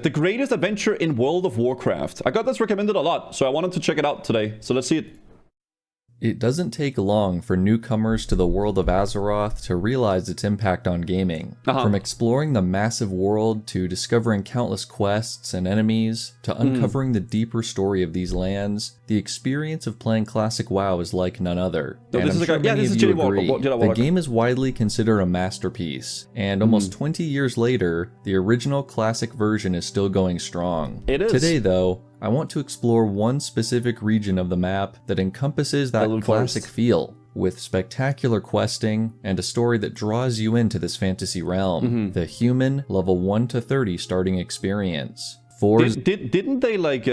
The greatest adventure in World of Warcraft. I got this recommended a lot, so I wanted to check it out today. So let's see it. It doesn't take long for newcomers to the world of Azeroth to realize its impact on gaming. From exploring the massive world to discovering countless quests and enemies, to uncovering the deeper story of these lands, the experience of playing classic WoW is like none other. No, and this I'm is sure like yeah, many this of is you Jedi agree. Walker. The game is widely considered a masterpiece, and almost 20 years later, the original classic version is still going strong. It is. Today, though, I want to explore one specific region of the map that encompasses that Elwynn classic Forest. feel, with spectacular questing and a story that draws you into this fantasy realm. The human level 1 to 30 starting experience. Didn't they like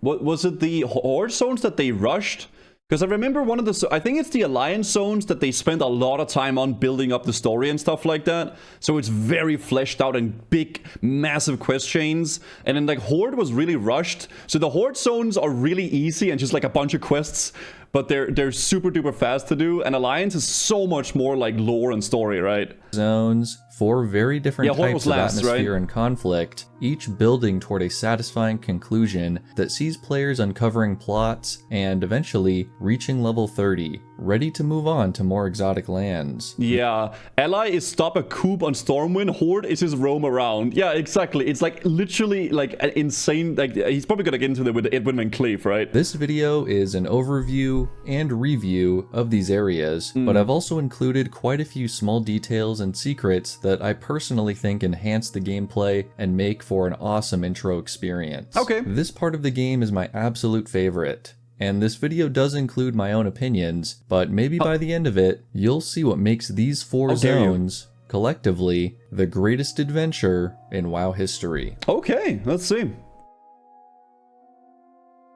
what was it, the horde zones that they rushed? Because I remember one of the, I think it's the Alliance zones that they spent a lot of time on building up the story and stuff like that. So it's very fleshed out and big, massive quest chains. And then like Horde was really rushed. So the Horde zones are really easy and just like a bunch of quests, but they're super duper fast to do. And Alliance is so much more like lore and story, right? Zones, 4 very different Horde types was of last, atmosphere right? and conflict, each building toward a satisfying conclusion that sees players uncovering plots and eventually reaching level 30, ready to move on to more exotic lands. Yeah, Ally is stop a coup on Stormwind, Horde is his roam around. Yeah, exactly. It's like literally like an insane, like he's probably gonna get into it with Edwin Van Cleef, right? This video is an overview and review of these areas, but I've also included quite a few small details and secrets that I personally think enhance the gameplay and make for an awesome intro experience. Okay. This part of the game is my absolute favorite. And this video does include my own opinions, but maybe by the end of it, you'll see what makes these 4 zones, collectively, the greatest adventure in WoW history. Okay, let's see.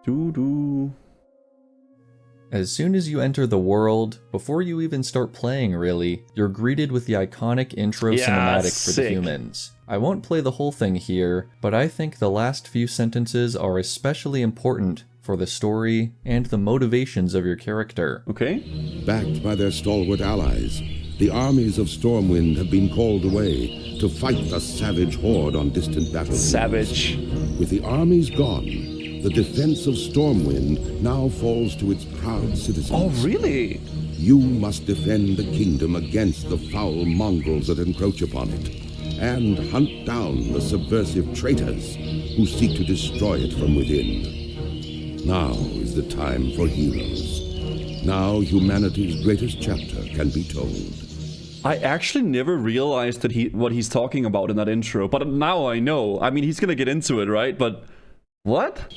Doo-doo. As soon as you enter the world, before you even start playing really, you're greeted with the iconic intro cinematic for the humans. I won't play the whole thing here, but I think the last few sentences are especially important for the story and the motivations of your character. Okay. Backed by their stalwart allies, the armies of Stormwind have been called away to fight the savage horde on distant battlefields. Savage. With the armies gone, the defense of Stormwind now falls to its proud citizens. Oh, really? You must defend the kingdom against the foul mongrels that encroach upon it, and hunt down the subversive traitors who seek to destroy it from within. Now is the time for heroes. Now humanity's greatest chapter can be told. I actually never realized that what he's talking about in that intro, but now I know. I mean, he's gonna get into it, right? But what?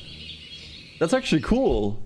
That's actually cool.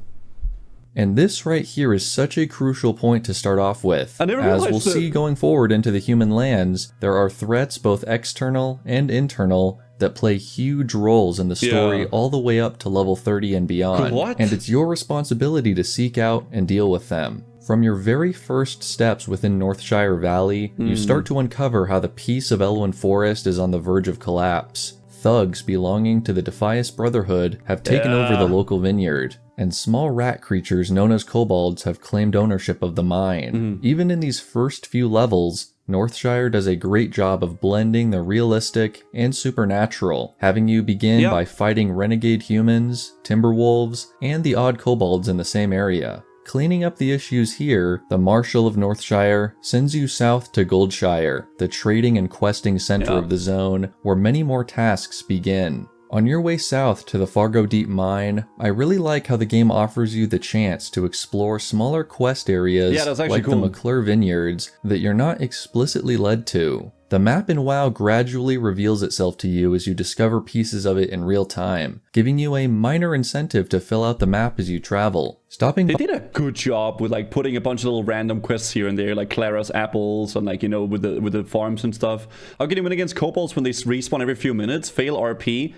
And this right here is such a crucial point to start off with. I never As realized we'll that. see going forward into the human lands, there are threats both external and internal that play huge roles in the story all the way up to level 30 and beyond. What? And it's your responsibility to seek out and deal with them. From your very first steps within Northshire Valley, you start to uncover how the peace of Elwynn Forest is on the verge of collapse. Thugs belonging to the Defias Brotherhood have taken over the local vineyard, and small rat creatures known as kobolds have claimed ownership of the mine. Even in these first few levels, Northshire does a great job of blending the realistic and supernatural, having you begin by fighting renegade humans, timberwolves, and the odd kobolds in the same area. Cleaning up the issues here, the Marshal of Northshire sends you south to Goldshire, the trading and questing center of the zone, where many more tasks begin. On your way south to the Fargo Deep Mine, I really like how the game offers you the chance to explore smaller quest areas like the McClure Vineyards that you're not explicitly led to. The map in WoW gradually reveals itself to you as you discover pieces of it in real time, giving you a minor incentive to fill out the map as you travel. They did a good job with like putting a bunch of little random quests here and there, like Clara's apples and like, you know, with the farms and stuff. I'll get him in against kobolds when they respawn every few minutes, fail RP.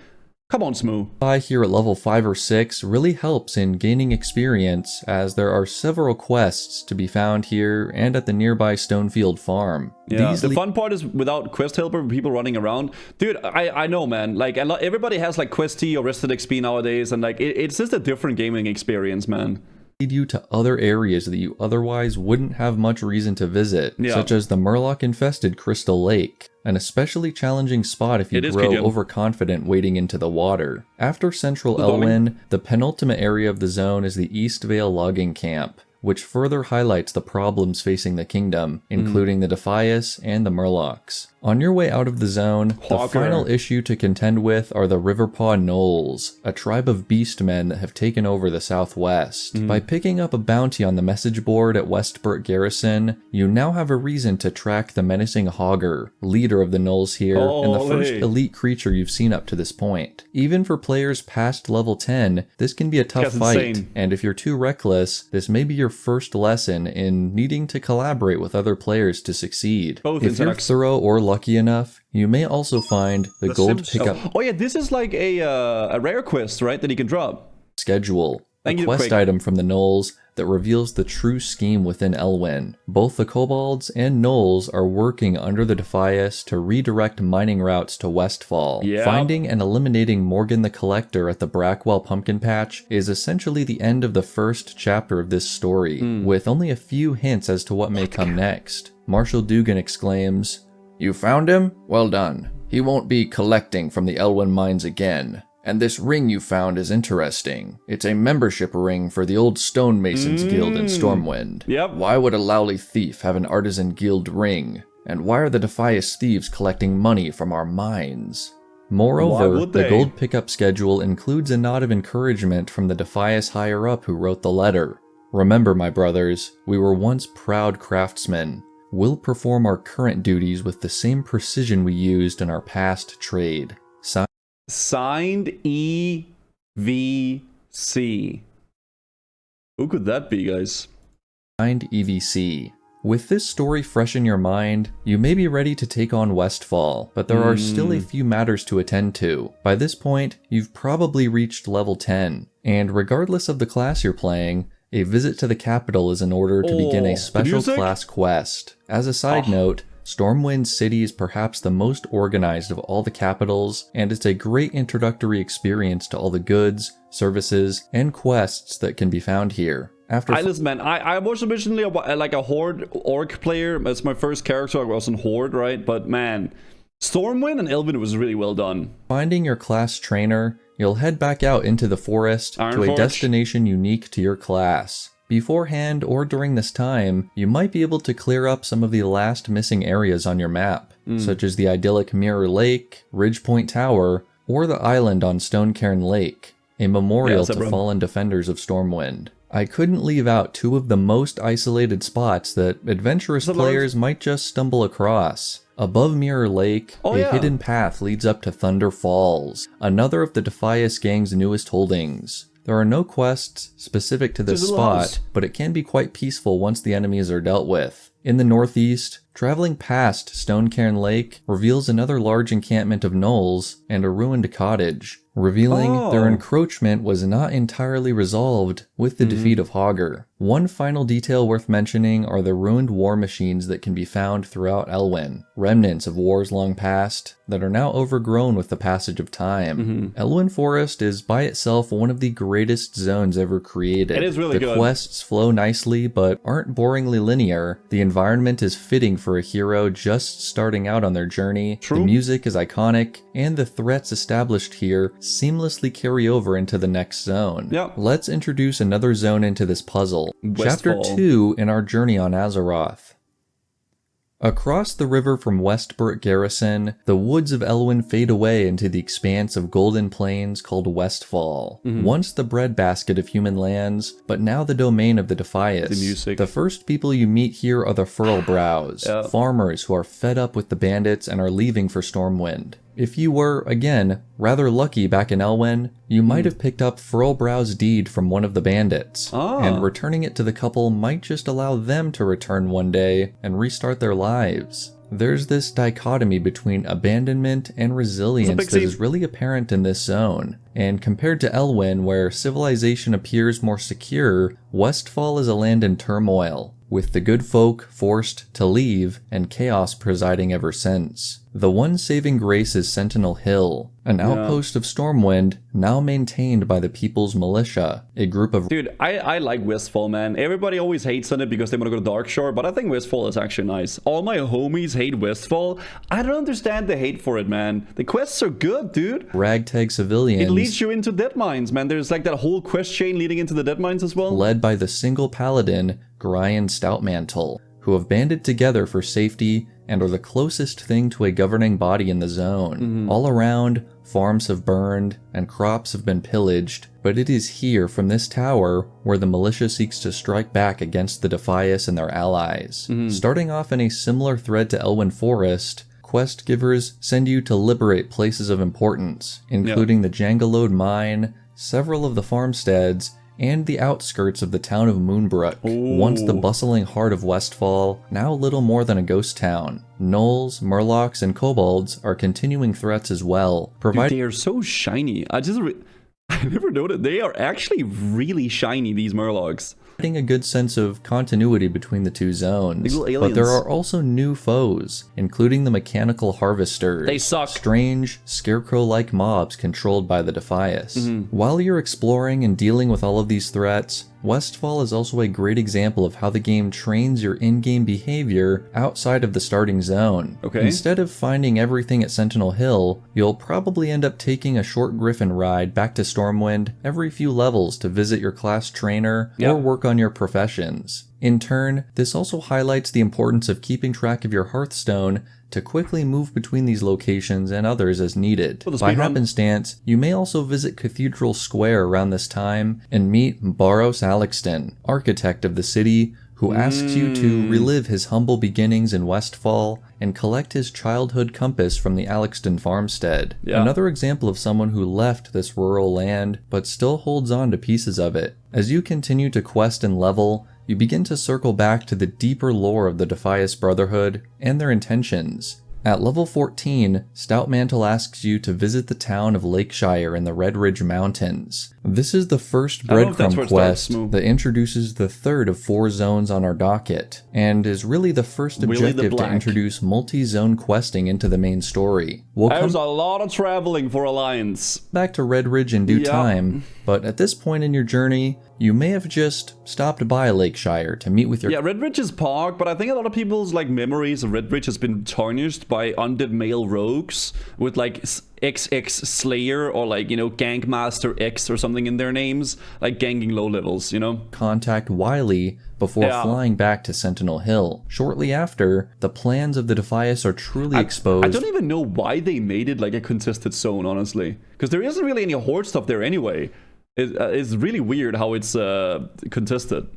Come on, Smoo. Here at level 5 or 6 really helps in gaining experience, as there are several quests to be found here and at the nearby Stonefield farm. Yeah, the fun part is without quest helper, people running around. Dude, I know, man. Like, everybody has like Questy or Rested XP nowadays, and like, it's just a different gaming experience, man. lead you to other areas that you otherwise wouldn't have much reason to visit, such as the Murloc-infested Crystal Lake, an especially challenging spot if you grow overconfident wading into the water. After Central Elwynn, the penultimate area of the zone is the East Vale Logging Camp, which further highlights the problems facing the kingdom, including the Defias and the Murlocs. On your way out of the zone, the final issue to contend with are the Riverpaw Gnolls, a tribe of beastmen that have taken over the southwest. By picking up a bounty on the message board at Westburt Garrison, you now have a reason to track the menacing Hogger, leader of the Gnolls here, and the first elite creature you've seen up to this point. Even for players past level 10, this can be a tough fight, and if you're too reckless, this may be your first lesson in needing to collaborate with other players to succeed. If you're thorough or lucky enough, you may also find the gold pickup. Oh yeah, this is like a rare quest, right? That you can drop. Schedule. A quest item from the Gnolls that reveals the true scheme within Elwynn. Both the Kobolds and Gnolls are working under the Defias to redirect mining routes to Westfall. Finding and eliminating Morgan the Collector at the Brackwell Pumpkin Patch is essentially the end of the first chapter of this story, with only a few hints as to what may come next. Marshal Dugan exclaims, "You found him? Well done. He won't be collecting from the Elwynn mines again. And this ring you found is interesting. It's a membership ring for the old Stonemasons Guild in Stormwind. Why would a Lowly thief have an artisan guild ring? And why are the Defias thieves collecting money from our mines?" Moreover, the gold pickup schedule includes a nod of encouragement from the Defias higher-up who wrote the letter. "Remember, my brothers, we were once proud craftsmen. We'll perform our current duties with the same precision we used in our past trade." Signed EVC. Who could that be, guys? Signed EVC. With this story fresh in your mind, you may be ready to take on Westfall, but there are still a few matters to attend to. By this point, you've probably reached level 10, and regardless of the class you're playing, a visit to the capital is in order to begin a special class quest. As a side note, Stormwind City is perhaps the most organized of all the capitals, and it's a great introductory experience to all the goods, services, and quests that can be found here. Listen, man, I was originally like a Horde Orc player. That's my first character. I was in Horde, right? But man, Stormwind and Elwynn was really well done. Finding your class trainer, you'll head back out into the forest to a destination unique to your class. Beforehand or during this time, you might be able to clear up some of the last missing areas on your map, such as the idyllic Mirror Lake, Ridgepoint Tower, or the island on Stonecairn Lake, a memorial to fallen defenders of Stormwind. I couldn't leave out two of the most isolated spots that adventurous players might just stumble across. Above Mirror Lake, a hidden path leads up to Thunder Falls, another of the Defias gang's newest holdings. There are no quests specific to this spot, but it can be quite peaceful once the enemies are dealt with. In the northeast, traveling past Stonecairn Lake reveals another large encampment of gnolls and a ruined cottage, revealing their encroachment was not entirely resolved with the defeat of Hogger. One final detail worth mentioning are the ruined war machines that can be found throughout Elwynn, remnants of wars long past that are now overgrown with the passage of time. Elwynn Forest is by itself one of the greatest zones ever created. It is really good. The quests flow nicely but aren't boringly linear. The environment is fitting for a hero just starting out on their journey. The music is iconic, and the threats established here seamlessly carry over into the next zone. Let's introduce another zone into this puzzle. Westfall. Chapter 2 in our journey on Azeroth. Across the river from Westburt Garrison, the woods of Elwynn fade away into the expanse of golden plains called Westfall. Once the breadbasket of human lands, but now the domain of the Defias. The first people you meet here are the Furlbrows, farmers who are fed up with the bandits and are leaving for Stormwind. If you were, again, rather lucky back in Elwynn, you might have picked up Furlbrow's deed from one of the bandits, and returning it to the couple might just allow them to return one day and restart their lives. There's this dichotomy between abandonment and resilience that is really apparent in this zone, and compared to Elwynn, where civilization appears more secure, Westfall is a land in turmoil, with the good folk forced to leave and chaos presiding ever since. The one saving grace is Sentinel Hill, an outpost of Stormwind now maintained by the People's Militia, a group of... Dude, I like Westfall, man. Everybody always hates on it because they want to go to Darkshore, but I think Westfall is actually nice. All my homies hate Westfall. I don't understand the hate for it, man. The quests are good, dude. Ragtag civilians... It leads you into Deadmines, man. There's like that whole quest chain leading into the Deadmines as well. Led by the single paladin, Gryan Stoutmantle, who have banded together for safety and are the closest thing to a governing body in the zone. All around, farms have burned and crops have been pillaged, but it is here from this tower where the militia seeks to strike back against the Defias and their allies. Starting off in a similar thread to Elwynn Forest, quest givers send you to liberate places of importance, including the Jangalode Mine, several of the farmsteads, and the outskirts of the town of Moonbrook, once the bustling heart of Westfall, now little more than a ghost town. Gnolls, Murlocs, and Kobolds are continuing threats as well. Dude, they are so shiny. I never noticed. They are actually really shiny, these Murlocs. Getting a good sense of continuity between the two zones. But there are also new foes, including the mechanical harvesters. They suck. Strange, scarecrow-like mobs controlled by the Defias. While you're exploring and dealing with all of these threats, Westfall is also a great example of how the game trains your in-game behavior outside of the starting zone. Instead of finding everything at Sentinel Hill, you'll probably end up taking a short griffin ride back to Stormwind every few levels to visit your class trainer or work on your professions. In turn, this also highlights the importance of keeping track of your Hearthstone to quickly move between these locations and others as needed. By happenstance, you may also visit Cathedral Square around this time and meet Boros Alexton, architect of the city, who asks you to relive his humble beginnings in Westfall and collect his childhood compass from the Alexton farmstead. Another example of someone who left this rural land but still holds on to pieces of it. As you continue to quest and level, you begin to circle back to the deeper lore of the Defias Brotherhood and their intentions. At level 14, Stoutmantle asks you to visit the town of Lakeshire in the Redridge Mountains. This is the first breadcrumb quest that introduces the third of 4 zones on our docket, and is really the first objective to introduce multi-zone questing into the main story. There's a lot of traveling for Alliance. Back to Redridge in due time, but at this point in your journey, you may have just stopped by Lakeshire to meet with your... Yeah, Redridge is park, but I think a lot of people's memories of Redridge has been tarnished by undead male rogues with XX Slayer or Gankmaster X or something in their names, ganking low levels, Contact Wily before flying back to Sentinel Hill. Shortly after, the plans of the Defias are truly exposed. I don't even know why they made it a contested zone, honestly, because there isn't really any horde stuff there anyway. It's really weird how it's contested.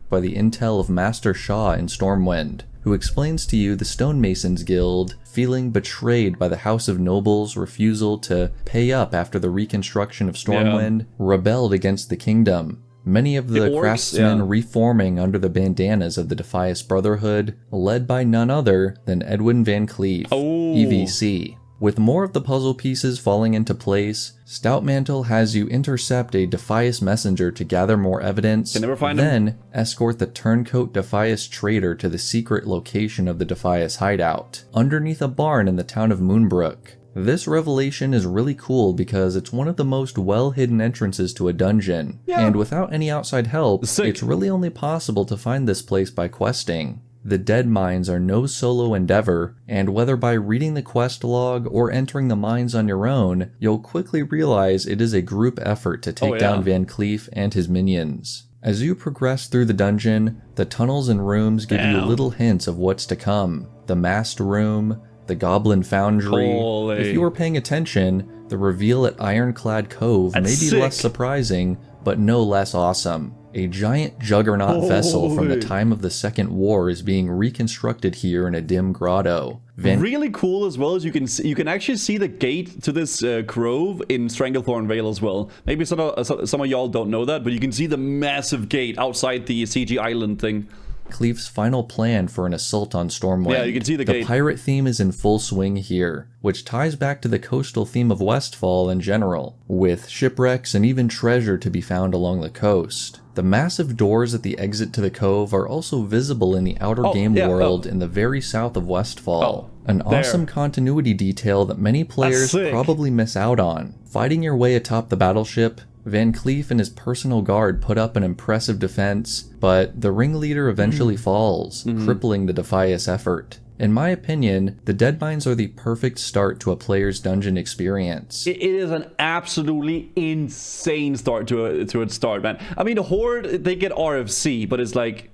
By the intel of Master Shaw in Stormwind, who explains to you the Stonemasons Guild, feeling betrayed by the House of Nobles' refusal to pay up after the reconstruction of Stormwind, rebelled against the kingdom. Many of the craftsmen reforming under the bandanas of the Defias Brotherhood, led by none other than Edwin Van Cleef, EVC. With more of the puzzle pieces falling into place, Stoutmantle has you intercept a Defias messenger to gather more evidence, then escort the turncoat Defias traitor to the secret location of the Defias hideout, underneath a barn in the town of Moonbrook. This revelation is really cool because it's one of the most well-hidden entrances to a dungeon, and without any outside help, it's really only possible to find this place by questing. The Deadmines are no solo endeavor, and whether by reading the quest log or entering the mines on your own, you'll quickly realize it is a group effort to take down Van Cleef and his minions. As you progress through the dungeon, the tunnels and rooms give you little hints of what's to come. The Mast Room, the Goblin Foundry. If you were paying attention, the reveal at Ironclad Cove may be less surprising, but no less awesome. A giant juggernaut vessel from the time of the Second War is being reconstructed here in a dim grotto. Really cool as well as you can actually see the gate to this grove in Stranglethorn Vale as well. Maybe some of y'all don't know that, but you can see the massive gate outside the CG island thing. Cleef's final plan for an assault on Stormwind. Yeah, you can see the gate. The pirate theme is in full swing here, which ties back to the coastal theme of Westfall in general, with shipwrecks and even treasure to be found along the coast. The massive doors at the exit to the cove are also visible in the outer game world in the very south of Westfall. An awesome continuity detail that many players probably miss out on. Fighting your way atop the battleship, Van Cleef and his personal guard put up an impressive defense, but the ringleader eventually falls, crippling the Defias effort. In my opinion, the Deadmines are the perfect start to a player's dungeon experience. It is an absolutely insane start to its start, man. I mean, the Horde, they get RFC, but it's like,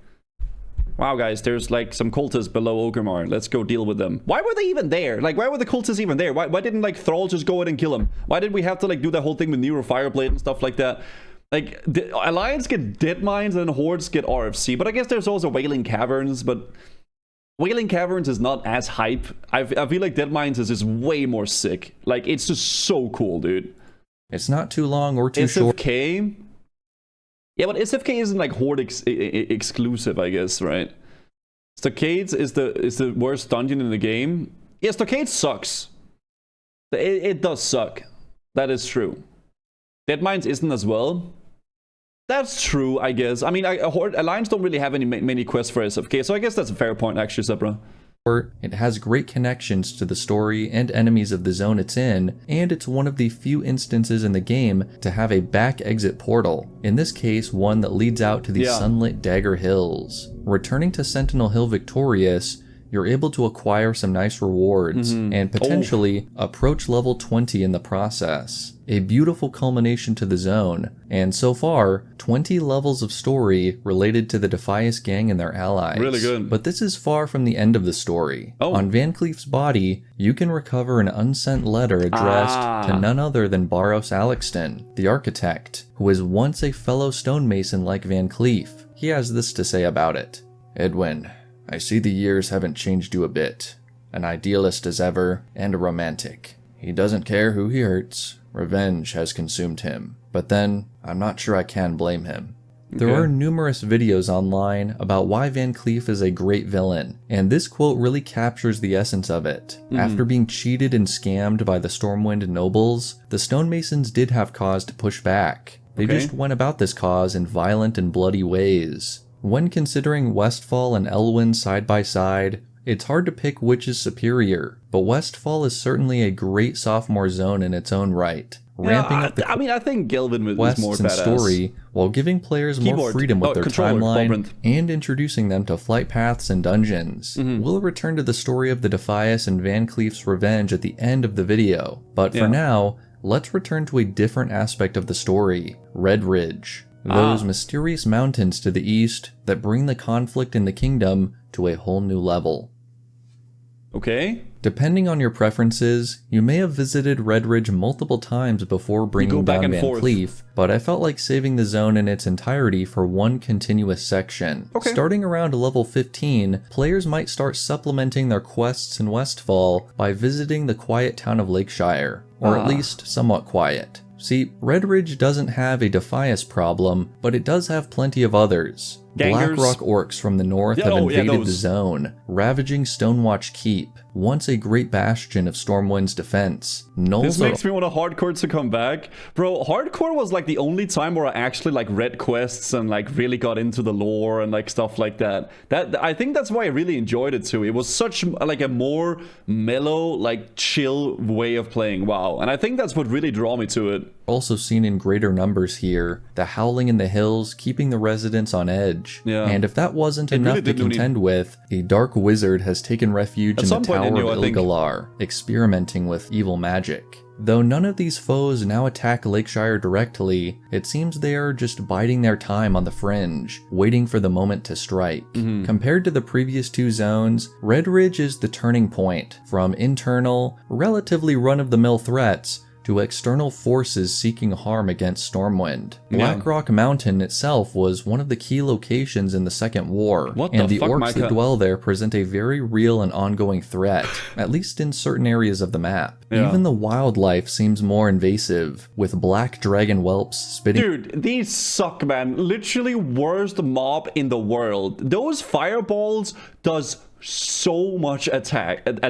wow, guys, there's like some cultists below Orgrimmar. Let's go deal with them. Why were they even there? Like, why were the cultists even there? Why didn't like Thrall just go in and kill them? Why did we have to like do that whole thing with Nero Fireblade and stuff like that? Like, the Alliance get Deadmines and Hordes get RFC, but I guess there's also Wailing Caverns, but Wailing Caverns is not as hype. I feel like Deadmines is just way more sick. Like, it's just so cool, dude. It's not too long or too short. SFK? Yeah, but SFK isn't like Horde exclusive, I guess, right? Stockades is the worst dungeon in the game. Yeah, Stockade sucks. It does suck. That is true. Deadmines isn't as well. That's true, I guess. I mean, Alliance don't really have many quests for SFK, so I guess that's a fair point, actually, Zebra. It has great connections to the story and enemies of the zone it's in, and it's one of the few instances in the game to have a back exit portal, in this case one that leads out to the sunlit Dagger Hills. Returning to Sentinel Hill victorious, you're able to acquire some nice rewards, and potentially approach level 20 in the process. A beautiful culmination to the zone, and so far, 20 levels of story related to the Defias gang and their allies. Really good. But this is far from the end of the story. On Van Cleef's body, you can recover an unsent letter addressed to none other than Baros Alexton, the architect, who was once a fellow stonemason like Van Cleef. He has this to say about it. Edwin, I see the years haven't changed you a bit. An idealist as ever, and a romantic. He doesn't care who he hurts. Revenge has consumed him. But then, I'm not sure I can blame him. There are numerous videos online about why Van Cleef is a great villain, and this quote really captures the essence of it. After being cheated and scammed by the Stormwind nobles, the stonemasons did have cause to push back. They just went about this cause in violent and bloody ways. When considering Westfall and Elwynn side by side, it's hard to pick which is superior, but Westfall is certainly a great sophomore zone in its own right, ramping up the I think Elwynn quests is more and badass. Story while giving players more freedom with their timeline and introducing them to flight paths and dungeons. We'll return to the story of the Defias and Van Cleef's revenge at the end of the video, but for now, let's return to a different aspect of the story, Redridge. Those mysterious mountains to the east that bring the conflict in the kingdom to a whole new level. Okay. Depending on your preferences, you may have visited Redridge multiple times before bringing down Van Cleef, but I felt like saving the zone in its entirety for one continuous section. Starting around level 15, players might start supplementing their quests in Westfall by visiting the quiet town of Lakeshire, or at least somewhat quiet. See, Redridge doesn't have a Defias problem, but it does have plenty of others. Gangers. Blackrock orcs from the north have invaded the zone, ravaging Stonewatch Keep, once a great bastion of Stormwind's defense. This makes me want a hardcore to come back. Bro, hardcore was like the only time where I actually like read quests and like really got into the lore and like stuff like that. I think that's why I really enjoyed it too. It was such like a more mellow, like chill way of playing WoW. And I think that's what really drew me to it. Also seen in greater numbers here, the howling in the hills keeping the residents on edge. And if that wasn't enough to contend with, a dark wizard has taken refuge in the Tower of Ilgalar, experimenting with evil magic. Though none of these foes now attack Lakeshire directly, it seems they are just biding their time on the fringe, waiting for the moment to strike. Compared to the previous two zones, Redridge is the turning point from internal, relatively run-of-the-mill threats to external forces seeking harm against Stormwind. Blackrock Mountain itself was one of the key locations in the Second War, and the orcs that dwell there present a very real and ongoing threat, at least in certain areas of the map. Even the wildlife seems more invasive, with black dragon whelps spitting— Dude, these suck, man. Literally worst mob in the world. Those fireballs does so much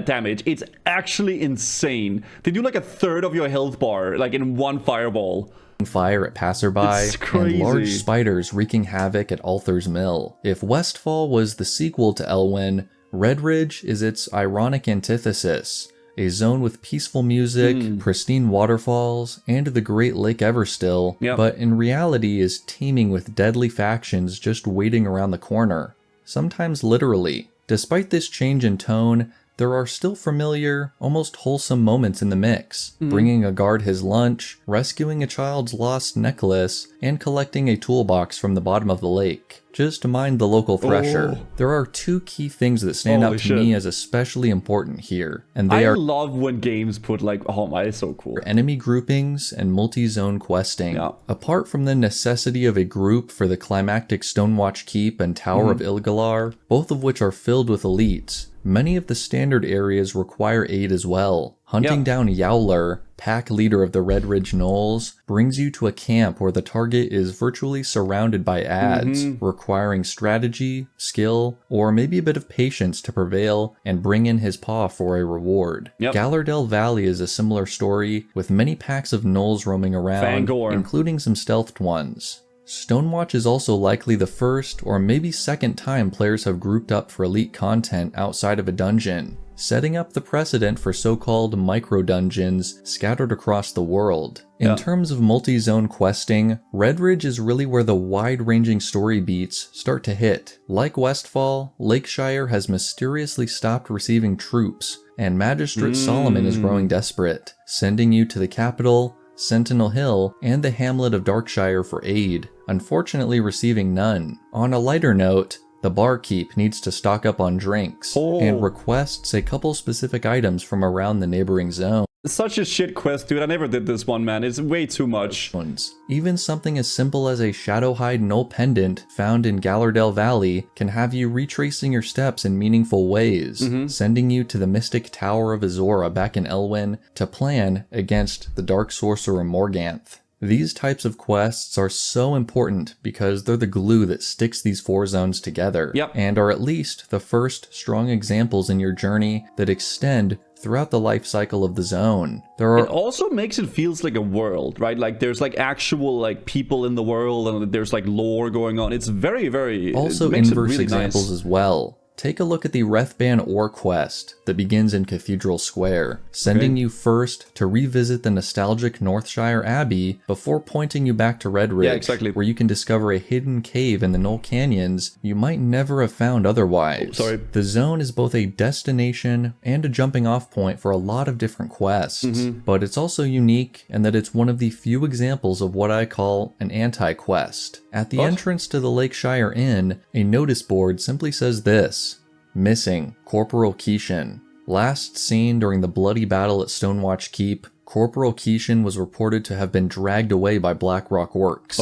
damage. It's actually insane. They do like a third of your health bar, like in one fireball. Fire at passerby, and large spiders wreaking havoc at Althor's Mill. If Westfall was the sequel to Elwynn, Redridge is its ironic antithesis. A zone with peaceful music, pristine waterfalls, and the Great Lake Everstill, but in reality is teeming with deadly factions just waiting around the corner. Sometimes literally. Despite this change in tone, there are still familiar, almost wholesome moments in the mix, bringing a guard his lunch, rescuing a child's lost necklace, and collecting a toolbox from the bottom of the lake. Just to mind the local thresher. There are two key things that stand out to me as especially important here, and they are— I love when games put like, oh my, it's so cool. Enemy groupings and multi-zone questing. Apart from the necessity of a group for the climactic Stonewatch Keep and Tower of Ilgalar, both of which are filled with elites, many of the standard areas require aid as well. Hunting down Yowler, pack leader of the Redridge Knolls, brings you to a camp where the target is virtually surrounded by ads, requiring strategy, skill, or maybe a bit of patience to prevail and bring in his paw for a reward. Gallardale Valley is a similar story, with many packs of Knolls roaming around, including some stealthed ones. Stonewatch is also likely the first or maybe second time players have grouped up for elite content outside of a dungeon, setting up the precedent for so-called micro-dungeons scattered across the world. In terms of multi-zone questing, Redridge is really where the wide-ranging story beats start to hit. Like Westfall, Lakeshire has mysteriously stopped receiving troops, and Magistrate Solomon is growing desperate, sending you to the capital, Sentinel Hill, and the hamlet of Darkshire for aid, unfortunately receiving none. On a lighter note, the barkeep needs to stock up on drinks, and requests a couple specific items from around the neighboring zone. Such a shit quest, dude. I never did this one, man. It's way too much. Even something as simple as a Shadowhide Null Pendant found in Gallardale Valley can have you retracing your steps in meaningful ways, sending you to the Mystic Tower of Azora back in Elwynn to plan against the Dark Sorcerer Morganth. These types of quests are so important because they're the glue that sticks these four zones together, and are at least the first strong examples in your journey that extend throughout the life cycle of the zone. It also makes it feels like a world, right? Like there's like actual like people in the world, and there's like lore going on. It's very, very— also inverse examples as well. Take a look at the Rethban Ore quest that begins in Cathedral Square, sending you first to revisit the nostalgic Northshire Abbey before pointing you back to Redridge, where you can discover a hidden cave in the Knoll Canyons you might never have found otherwise. The zone is both a destination and a jumping off point for a lot of different quests, but it's also unique in that it's one of the few examples of what I call an anti-quest. At the entrance to the Lakeshire Inn, a notice board simply says this: Missing, Corporal Keishan. Last seen during the bloody battle at Stonewatch Keep, Corporal Keishan was reported to have been dragged away by Blackrock orcs.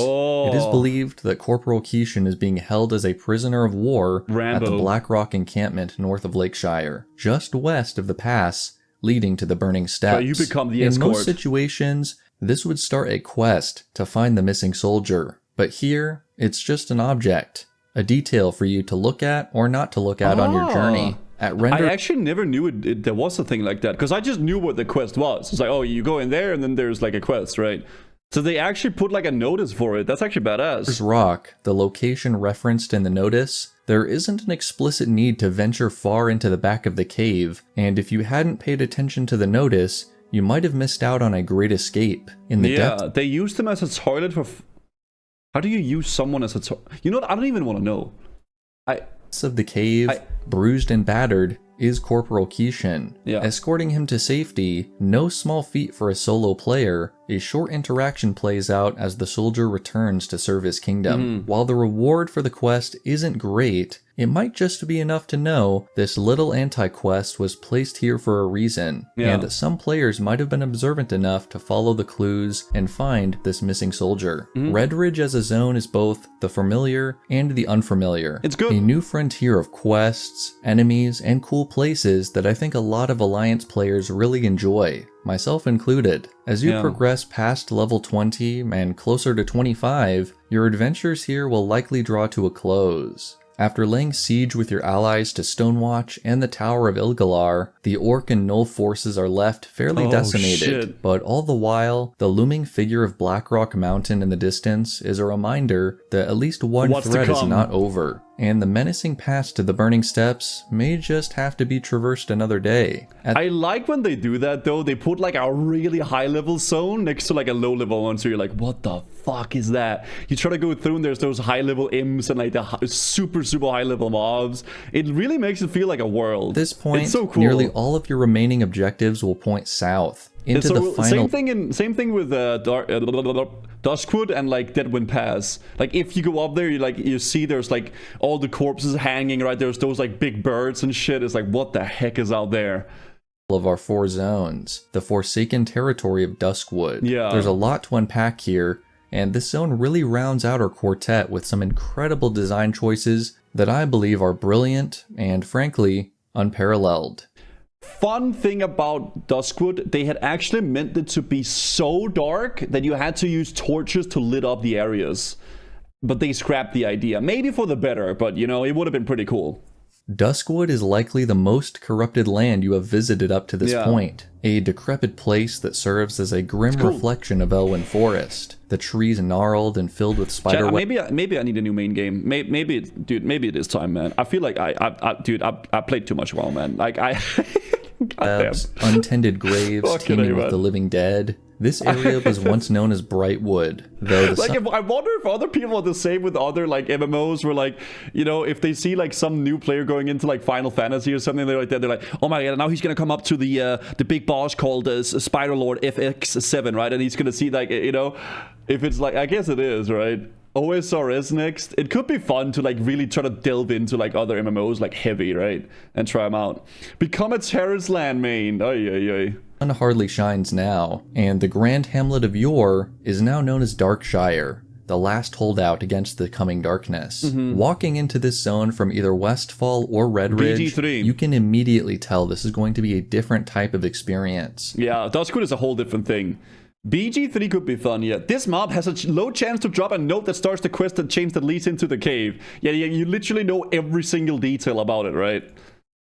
It is believed that Corporal Keishan is being held as a prisoner of war at the Blackrock encampment north of Lakeshire, just west of the pass leading to the Burning Steps. So you become the escort. In most situations, this would start a quest to find the missing soldier, but here, it's just an object. A detail for you to look at or not to look at on your journey. I actually never knew there was a thing like that, because I just knew what the quest was. It's like, oh, you go in there and then there's like a quest, right? So they actually put like a notice for it. That's actually badass. Rock, the location referenced in the notice, there isn't an explicit need to venture far into the back of the cave, and if you hadn't paid attention to the notice, you might have missed out on a great escape. In the depth, they used them as a toilet for... How do you use someone as a toilet? You know what? I don't even want to know. Of the cave, bruised and battered, is Corporal Keishan. Escorting him to safety, no small feat for a solo player, a short interaction plays out as the soldier returns to serve his kingdom. While the reward for the quest isn't great, it might just be enough to know this little anti-quest was placed here for a reason, and some players might have been observant enough to follow the clues and find this missing soldier. Redridge as a zone is both the familiar and the unfamiliar. It's good. A new frontier of quests, enemies, and cool places that I think a lot of Alliance players really enjoy, myself included. As you progress past level 20 and closer to 25, your adventures here will likely draw to a close. After laying siege with your allies to Stonewatch and the Tower of Ilgalar, the Orc and Gnoll forces are left fairly decimated, but all the while, the looming figure of Blackrock Mountain in the distance is a reminder that at least one threat is not over, and the menacing path to the Burning Steps may just have to be traversed another day. I like when they do that though. They put like a really high level zone next to like a low level one, so you're like, what the fuck is that? You try to go through and there's those high level imps and like the super high level mobs. It really makes it feel like a world. At this point, it's so cool. Nearly all of your remaining objectives will point south into the final. Same thing with Duskwood and like Deadmines Pass. Like if you go up there, you see there's like all the corpses hanging, right? There's those like big birds and shit. It's like, what the heck is out there? Of our 4 zones, the Forsaken territory of Duskwood. There's a lot to unpack here, and this zone really rounds out our quartet with some incredible design choices that I believe are brilliant and, frankly, unparalleled. Fun thing about Duskwood, they had actually meant it to be so dark that you had to use torches to lit up the areas. But they scrapped the idea. Maybe for the better, but you know, it would have been pretty cool. Duskwood is likely the most corrupted land you have visited up to this point. A decrepit place that serves as a grim reflection of Elwynn Forest. The trees gnarled and filled with spider webs. Maybe I need a new main game. Maybe it is time, man. I feel like I played too much WoW, man. Like untended graves teeming with the living dead. This area was once known as Brightwood, though I wonder if other people are the same with other like MMOs, where like, you know, if they see like some new player going into like Final Fantasy or something like that, they're like, oh my god, now he's gonna come up to the big boss called Spider Lord FX7, right? And he's gonna see like, you know, if it's like, I guess it is, right? OSRS next. It could be fun to like really try to delve into like other MMOs like heavy, right? And try them out. Become a Terrace Land main. Oy. Sun hardly shines now, and the grand hamlet of Yore is now known as Darkshire, the last holdout against the coming darkness. Walking into this zone from either Westfall or Redridge, BG3. You can immediately tell this is going to be a different type of experience. Yeah, Duskwood is a whole different thing. BG3 could be fun, yeah. This mob has a low chance to drop a note that starts the quest and chains that leads into the cave. Yeah, you literally know every single detail about it, right?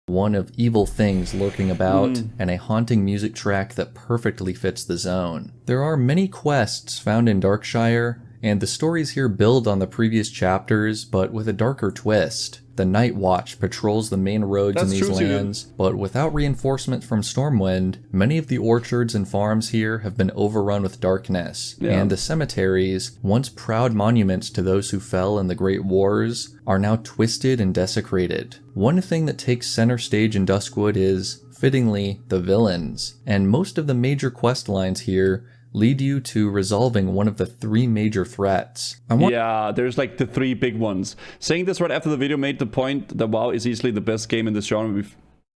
One of evil things lurking about, and a haunting music track that perfectly fits the zone. There are many quests found in Darkshire, and the stories here build on the previous chapters, but with a darker twist. The Night Watch patrols the main roads in these lands, but without reinforcement from Stormwind, many of the orchards and farms here have been overrun with darkness, and the cemeteries, once proud monuments to those who fell in the Great Wars, are now twisted and desecrated. One thing that takes center stage in Duskwood is, fittingly, the villains, and most of the major quest lines here lead you to resolving one of the 3 major threats. Yeah, there's like the 3 big ones. Saying this right after the video made the point that WoW is easily the best game in this genre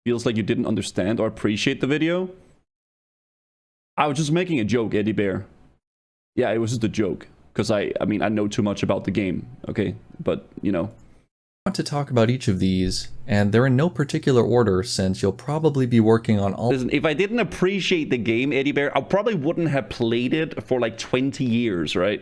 feels like you didn't understand or appreciate the video. I was just making a joke, Eddie Bear. Yeah, it was just a joke. Because I mean, I know too much about the game, okay? But, you know. I want to talk about each of these, and they're in no particular order since you'll probably be working on all. Listen, if I didn't appreciate the game, Eddie Bear, I probably wouldn't have played it for like 20 years, right?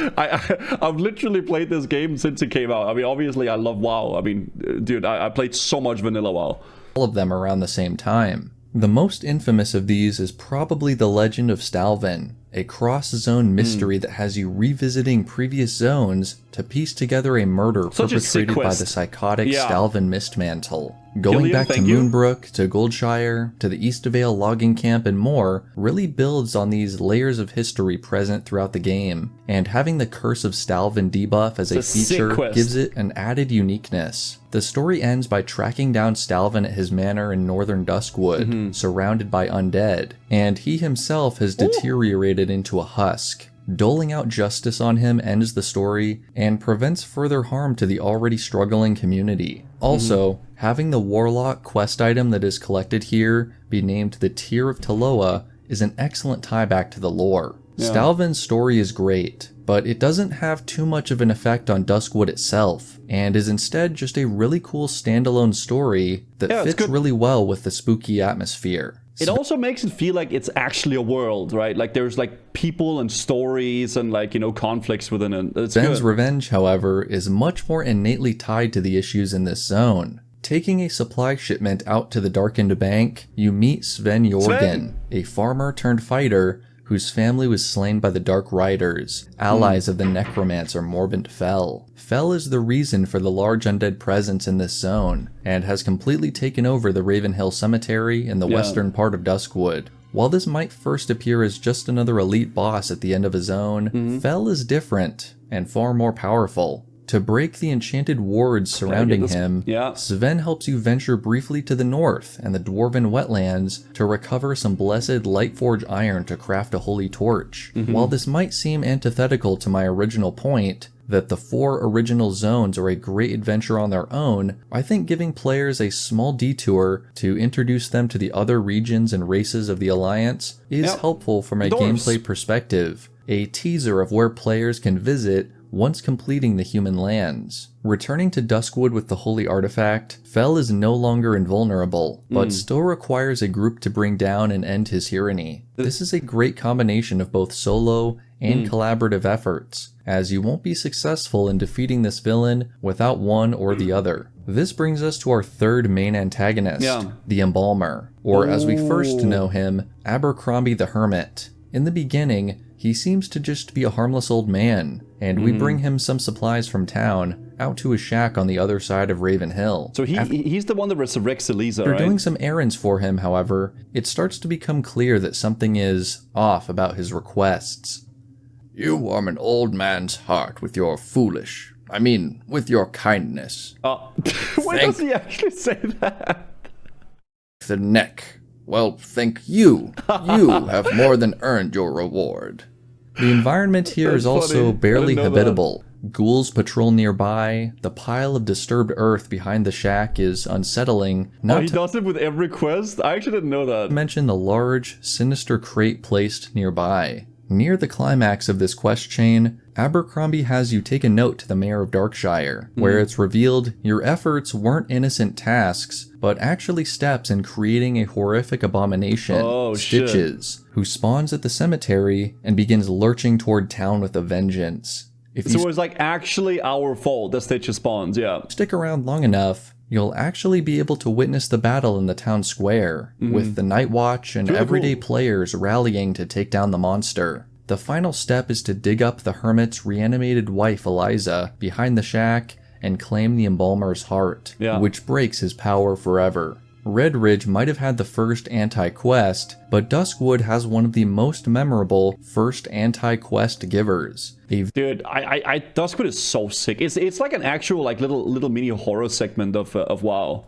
I've literally played this game since it came out. I mean, obviously I love WoW. I mean, dude, I played so much vanilla WoW. All of them around the same time. The most infamous of these is probably the Legend of Stalvin, a cross-zone mystery that has you revisiting previous zones to piece together a murder perpetrated by the psychotic Stalvin Mistmantle. Going Killian, back to thank you. Moonbrook, to Goldshire, to the Eastvale logging camp and more really builds on these layers of history present throughout the game, and having the Curse of Stalvin debuff as a It's a sick feature quest. gives it an added uniqueness. The story ends by tracking down Stalvin at his manor in northern Duskwood, surrounded by undead, and he himself has deteriorated into a husk. Doling out justice on him ends the story and prevents further harm to the already struggling community. Also, having the Warlock quest item that is collected here be named the Tear of Taloa is an excellent tie back to the lore. Yeah. Stalvin's story is great, but it doesn't have too much of an effect on Duskwood itself, and is instead just a really cool standalone story that Yeah, it's fits good. really well with the spooky atmosphere. It also makes it feel like it's actually a world, right? Like there's like people and stories and like, you know, conflicts within it. It's Sven's good. revenge, however, is much more innately tied to the issues in this zone. Taking a supply shipment out to the Darkened Bank, you meet Sven Jorgen, a farmer turned fighter whose family was slain by the Dark Riders, allies of the necromancer Morbent Fell. Fell is the reason for the large undead presence in this zone, and has completely taken over the Ravenhill Cemetery in the western part of Duskwood. While this might first appear as just another elite boss at the end of a zone, Fell is different, and far more powerful. To break the enchanted wards surrounding him, Sven helps you venture briefly to the north and the Dwarven wetlands to recover some blessed Lightforge iron to craft a holy torch. While this might seem antithetical to my original point, that the 4 original zones are a great adventure on their own, I think giving players a small detour to introduce them to the other regions and races of the Alliance is helpful from a gameplay perspective, a teaser of where players can visit once completing the human lands. Returning to Duskwood with the holy artifact, Fell is no longer invulnerable, but still requires a group to bring down and end his tyranny. This is a great combination of both solo and collaborative efforts, as you won't be successful in defeating this villain without one or the other. This brings us to our third main antagonist, the Embalmer, or as we first know him, Abercrombie the Hermit. In the beginning, he seems to just be a harmless old man, and we bring him some supplies from town out to his shack on the other side of Ravenhill. So he's the one that resurrects Elisa, After right? doing some errands for him, however, it starts to become clear that something is off about his requests. You warm an old man's heart with your with your kindness. Why does he actually say that? The neck. Well, thank you. You have more than earned your reward. The environment here is also funny. barely I didn't know habitable. Ghouls patrol nearby, the pile of disturbed earth behind the shack is unsettling, not He to does it with every quest? I actually didn't know that. mention the large, sinister crate placed nearby. Near the climax of this quest chain, Abercrombie has you take a note to the Mayor of Darkshire, where it's revealed your efforts weren't innocent tasks, but actually steps in creating a horrific abomination, Stitches, who spawns at the cemetery and begins lurching toward town with a vengeance. If you So it's like actually our fault that Stitches spawns, stick around long enough, you'll actually be able to witness the battle in the town square, with the Night Watch and everyday players rallying to take down the monster. The final step is to dig up the hermit's reanimated wife Eliza behind the shack and claim the Embalmer's heart, which breaks his power forever. Redridge might have had the first anti-quest, but Duskwood has one of the most memorable first anti-quest givers. Dude, I Duskwood is so sick. It's like an actual like little mini horror segment of WoW.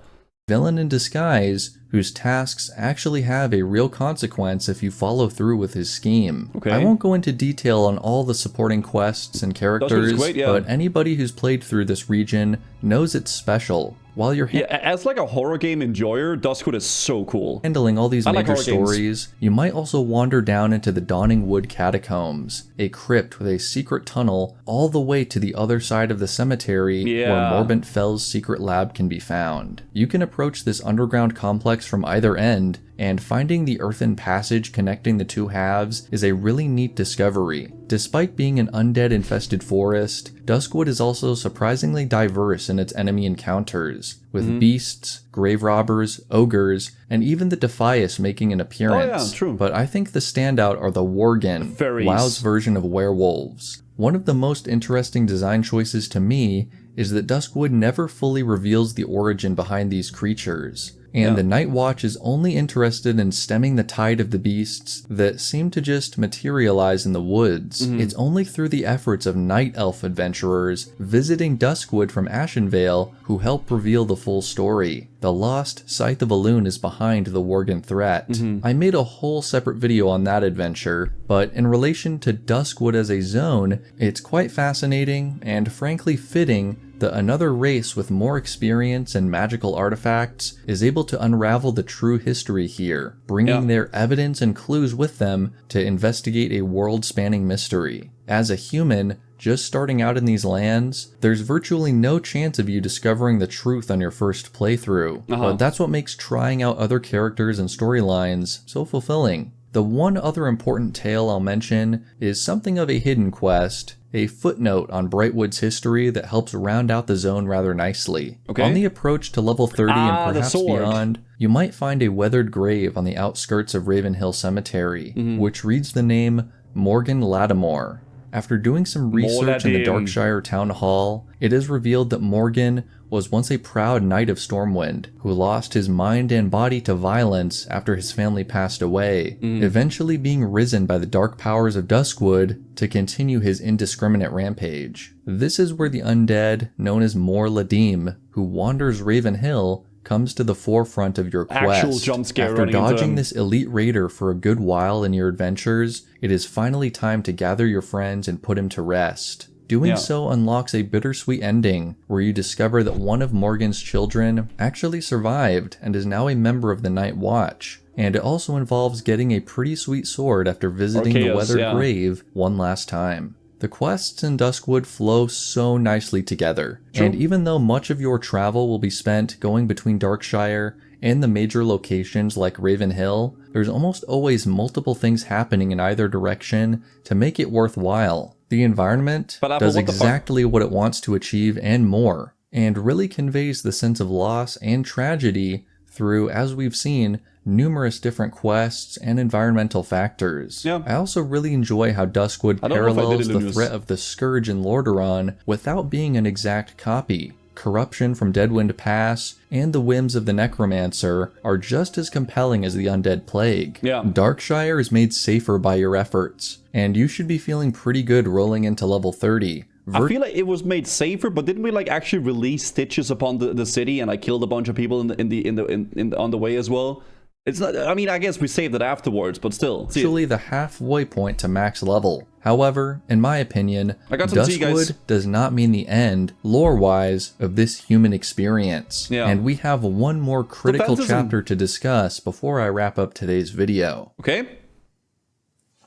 Villain in disguise, whose tasks actually have a real consequence if you follow through with his scheme. I won't go into detail on all the supporting quests and characters, but anybody who's played through this region knows it's special. While you're as like a horror game enjoyer, Duskwood is so cool. Handling all these major stories, you might also wander down into the Dawning Wood Catacombs, a crypt with a secret tunnel all the way to the other side of the cemetery where Morbent Fell's secret lab can be found. You can approach this underground complex from either end, and finding the earthen passage connecting the two halves is a really neat discovery. Despite being an undead-infested forest, Duskwood is also surprisingly diverse in its enemy encounters, with beasts, grave robbers, ogres, and even the Defias making an appearance. But I think the standout are the Worgen, WoW's version of werewolves. One of the most interesting design choices to me is that Duskwood never fully reveals the origin behind these creatures, and the Night Watch is only interested in stemming the tide of the beasts that seem to just materialize in the woods. It's only through the efforts of Night Elf adventurers visiting Duskwood from Ashenvale who help reveal the full story. The lost Scythe of Elwynn is behind the Worgen threat. I made a whole separate video on that adventure, but in relation to Duskwood as a zone, it's quite fascinating and frankly fitting that another race with more experience and magical artifacts is able to unravel the true history here, bringing their evidence and clues with them to investigate a world-spanning mystery. As a human, just starting out in these lands, there's virtually no chance of you discovering the truth on your first playthrough, but that's what makes trying out other characters and storylines so fulfilling. The one other important tale I'll mention is something of a hidden quest, a footnote on Brightwood's history that helps round out the zone rather nicely. On the approach to level 30 and perhaps beyond, you might find a weathered grave on the outskirts of Ravenhill Cemetery, which reads the name Morgan Lattimore. After doing some research in the Darkshire Town Hall, it is revealed that Morgan was once a proud knight of Stormwind, who lost his mind and body to violence after his family passed away, eventually being risen by the dark powers of Duskwood to continue his indiscriminate rampage. This is where the undead, known as Mor Ladim, who wanders Ravenhill, comes to the forefront of your quest. After dodging this elite raider for a good while in your adventures, it is finally time to gather your friends and put him to rest. Doing so unlocks a bittersweet ending, where you discover that one of Morgan's children actually survived and is now a member of the Night Watch, and it also involves getting a pretty sweet sword after visiting the weathered grave one last time. The quests in Duskwood flow so nicely together, and even though much of your travel will be spent going between Darkshire and the major locations like Ravenhill, there's almost always multiple things happening in either direction to make it worthwhile. The environment does exactly what it wants to achieve and more, and really conveys the sense of loss and tragedy through, as we've seen, numerous different quests and environmental factors. I also really enjoy how Duskwood parallels the threat of the Scourge in Lordaeron without being an exact copy. Corruption from Deadwind Pass and the whims of the Necromancer are just as compelling as the Undead Plague. Darkshire is made safer by your efforts, and you should be feeling pretty good rolling into level 30. I feel like it was made safer, but didn't we like actually release stitches upon the city and like killed a bunch of people on the way as well? It's not. I mean, I guess we saved it afterwards, but still. Actually, the halfway point to max level. However, in my opinion, Duskwood does not mean the end, lore-wise, of this human experience. And we have one more critical chapter to discuss before I wrap up today's video.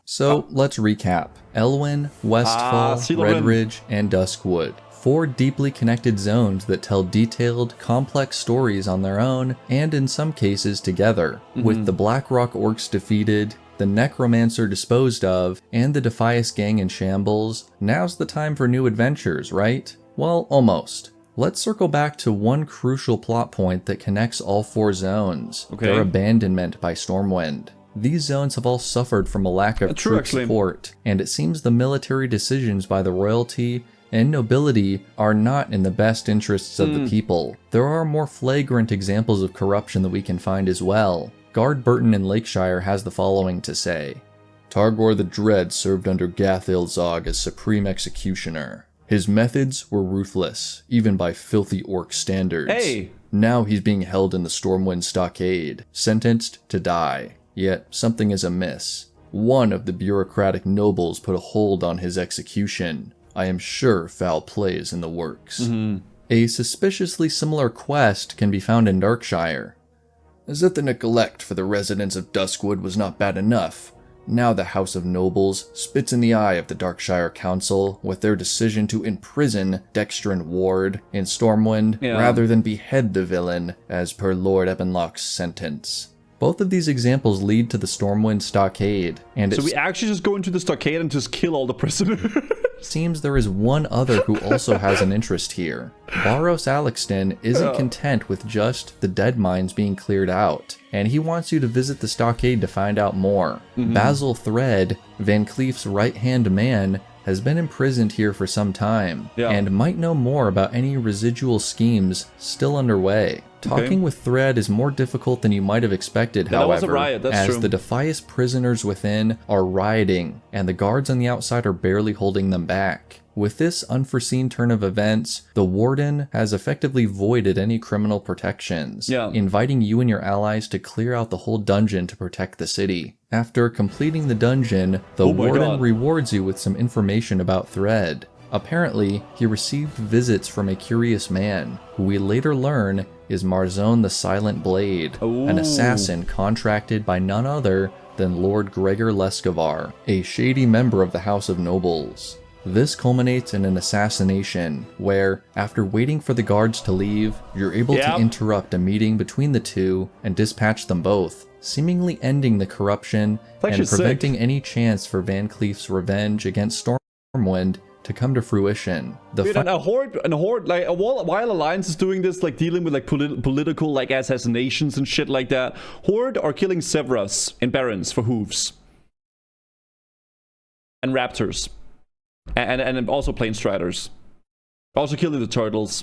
So, let's recap. Elwynn, Westfall, Redridge, and Duskwood. 4 deeply connected zones that tell detailed, complex stories on their own, and in some cases together. With the Blackrock Orcs defeated, the Necromancer disposed of, and the Defias gang in shambles, now's the time for new adventures, right? Well, almost. Let's circle back to one crucial plot point that connects all 4 zones, their abandonment by Stormwind. These zones have all suffered from a lack of troop support, and it seems the military decisions by the royalty and nobility are not in the best interests of the people. There are more flagrant examples of corruption that we can find as well. Guard Burton in Lakeshire has the following to say. Targor the Dread served under Gath-Ilzog as Supreme Executioner. His methods were ruthless, even by filthy orc standards. Now he's being held in the Stormwind Stockade, sentenced to die. Yet something is amiss. One of the bureaucratic nobles put a hold on his execution. I am sure foul play is in the works. A suspiciously similar quest can be found in Darkshire. As if the neglect for the residents of Duskwood was not bad enough, now the House of Nobles spits in the eye of the Darkshire Council with their decision to imprison Dexter Ward in Stormwind rather than behead the villain as per Lord Ebenlock's sentence. Both of these examples lead to the Stormwind Stockade, and so we actually just go into the stockade and just kill all the prisoners. Seems there is one other who also has an interest here. Baros Alexton isn't content with just the Deadmines being cleared out, and he wants you to visit the stockade to find out more. Basil Thread, Van Cleef's right-hand man, has been imprisoned here for some time, Yeah. and might know more about any residual schemes still underway. Talking with Thread is more difficult than you might have expected, Yeah, that was a however, riot, that's as true. the Defias prisoners within are rioting, and the guards on the outside are barely holding them back. With this unforeseen turn of events, the Warden has effectively voided any criminal protections, inviting you and your allies to clear out the whole dungeon to protect the city. After completing the dungeon, the Warden rewards you with some information about Thread. Apparently, he received visits from a curious man, who we later learn is Marzone the Silent Blade, an assassin contracted by none other than Lord Gregor Lescavar, a shady member of the House of Nobles. This culminates in an assassination, where, after waiting for the guards to leave, you're able to interrupt a meeting between the two and dispatch them both, seemingly ending the corruption and preventing any chance for Van Cleef's revenge against Stormwind to come to fruition. Dude, and a horde, like while Alliance is doing this, like dealing with like political like assassinations and shit like that, Horde are killing Severas and Barons for hooves and Raptors. And also Plane Striders. Also killing the turtles.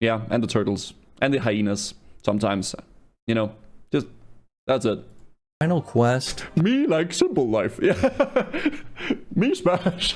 Yeah, and the turtles. And the hyenas. Sometimes. You know, just, that's it. Final quest. Me like simple life. Yeah. Me smash.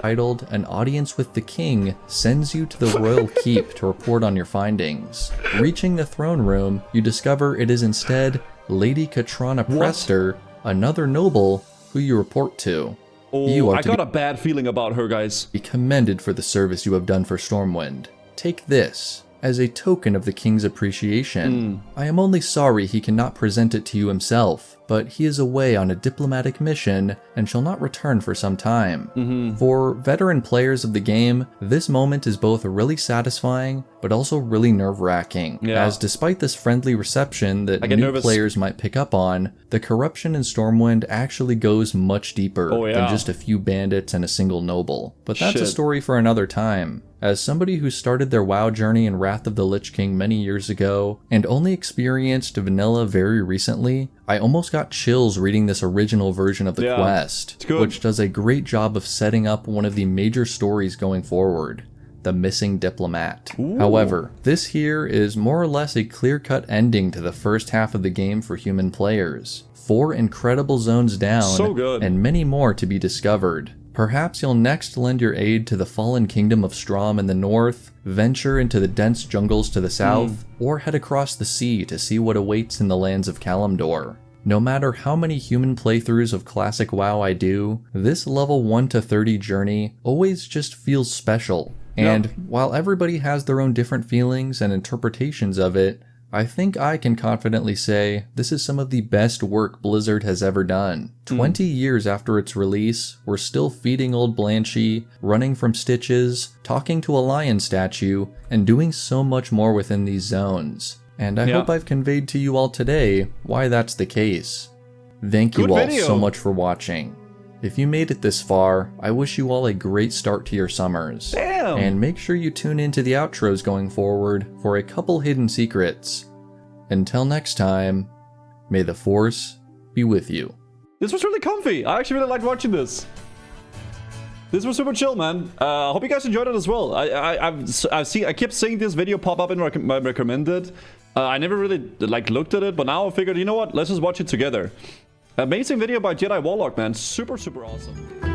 Titled An Audience with the King sends you to the Royal Keep to report on your findings. Reaching the throne room, you discover it is instead Lady Katrana Prester, another noble who you report to. Oh, I got a bad feeling about her, guys. Be commended for the service you have done for Stormwind. Take this as a token of the king's appreciation. I am only sorry he cannot present it to you himself, but he is away on a diplomatic mission and shall not return for some time. For veteran players of the game, this moment is both really satisfying, but also really nerve-wracking, as despite this friendly reception that new players might pick up on, the corruption in Stormwind actually goes much deeper than just a few bandits and a single noble. But that's a story for another time. As somebody who started their WoW journey in Wrath of the Lich King many years ago, and only experienced vanilla very recently, I almost got chills reading this original version of the quest, which does a great job of setting up one of the major stories going forward, the missing diplomat. However, this here is more or less a clear-cut ending to the first half of the game for human players. 4 incredible zones down, and many more to be discovered. Perhaps you'll next lend your aid to the fallen kingdom of Strom in the north, venture into the dense jungles to the south, or head across the sea to see what awaits in the lands of Kalimdor. No matter how many human playthroughs of classic WoW I do, this level 1 to 30 journey always just feels special. And while everybody has their own different feelings and interpretations of it, I think I can confidently say this is some of the best work Blizzard has ever done. 20 years after its release, we're still feeding old Blanchy, running from stitches, talking to a lion statue, and doing so much more within these zones. And I hope I've conveyed to you all today why that's the case. Thank you all so much for watching. If you made it this far, I wish you all a great start to your summers. Damn! And make sure you tune into the outros going forward for a couple hidden secrets. Until next time, may the Force be with you. This was really comfy. I actually really liked watching this. This was super chill, man. I hope you guys enjoyed it as well. I kept seeing this video pop up in my recommended. I never really looked at it, but now I figured, you know what? Let's just watch it together. Amazing video by Jedi Warlock, man. Super, super awesome.